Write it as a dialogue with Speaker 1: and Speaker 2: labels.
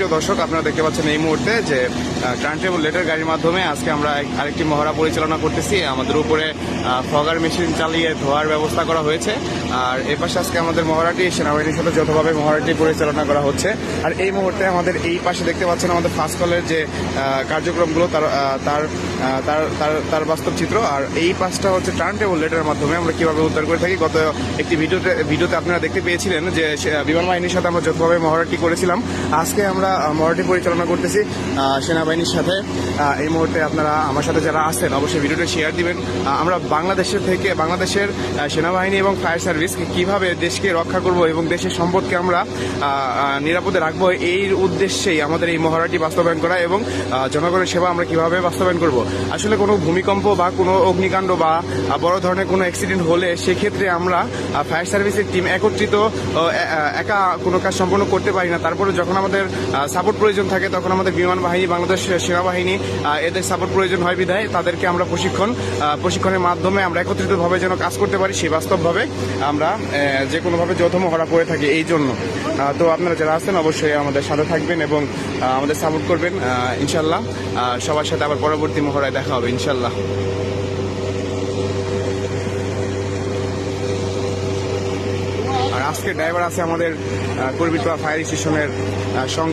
Speaker 1: সুপ্রিয় দর্শক, আপনারা দেখতে পাচ্ছেন এই মুহূর্তে যে টার্নটেবল লেটার গাড়ির মাধ্যমে আজকে আমরা আরেকটি মহড়া পরিচালনা করতেছি। আমাদের উপরে ফগার মেশিন চালিয়ে ধোয়ার ব্যবস্থা করা হয়েছে। আর এ পাশে আজকে আমাদের মহড়াটি সেনাবাহিনীর সাথে যৌথভাবে মহড়াটি পরিচালনা করা হচ্ছে। আর এই মুহূর্তে আমাদের এই পাশে দেখতে পাচ্ছেন আমাদের ফার্স্ট কলের যে কার্যক্রমগুলো তার বাস্তব চিত্র। আর এই পাশটা হচ্ছে টার্নটেবল লেটারের মাধ্যমে আমরা কিভাবে উদ্ধার করে থাকি। গত একটি ভিডিওতে আপনারা দেখতে পেয়েছিলেন যে বিমান বাহিনীর সাথে আমরা যৌথভাবে মহড়াটি করেছিলাম। আজকে আমরা মহড়াটি পরিচালনা করতেছি সেনাবাহিনীর সাথে। এই মুহূর্তে আপনারা আমার সাথে যারা আছেন অবশ্যই ভিডিওটা শেয়ার দিবেন। আমরা বাংলাদেশের সেনাবাহিনী এবং ফায়ার সার্ভিস কিভাবে দেশকে রক্ষা করব এবং দেশের সম্পদকে আমরা নিরাপদে রাখবো, এই উদ্দেশ্যেই আমাদের এই মহড়াটি বাস্তবায়ন করা এবং জনগণের সেবা আমরা কিভাবে বাস্তবায়ন করব। আসলে কোনো ভূমিকম্প বা কোনো অগ্নিকাণ্ড বা বড় ধরনের কোনো অ্যাক্সিডেন্ট হলে সেক্ষেত্রে আমরা ফায়ার সার্ভিসের টিম একত্রিত একা কোনো কাজ সম্পন্ন করতে পারি না। তারপরে যখন আমাদের সাপোর্ট প্রয়োজন থাকে তখন আমাদের বিমান বাহিনী, বাংলাদেশ সেনাবাহিনী এদের সাপোর্ট প্রয়োজন হয় বিধায় তাদেরকে আমরা প্রশিক্ষণের মাধ্যমে আমরা একত্রিতভাবে যেন কাজ করতে পারি, সেই বাস্তবভাবে আমরা যে কোনোভাবে যৌথ মহড়া করে থাকি। এই জন্য তো আপনারা যারা আছেন অবশ্যই আমাদের সাথে থাকবেন এবং আমাদের সাপোর্ট করবেন। ইনশাল্লাহ সবার সাথে আবার পরবর্তী মহড়ায় দেখা হবে ইনশাল্লাহ। আর আজকে ড্রাইভার আছে আমাদের কুড়বিটোয়া ফায়ার স্টেশনের সঙ্গে।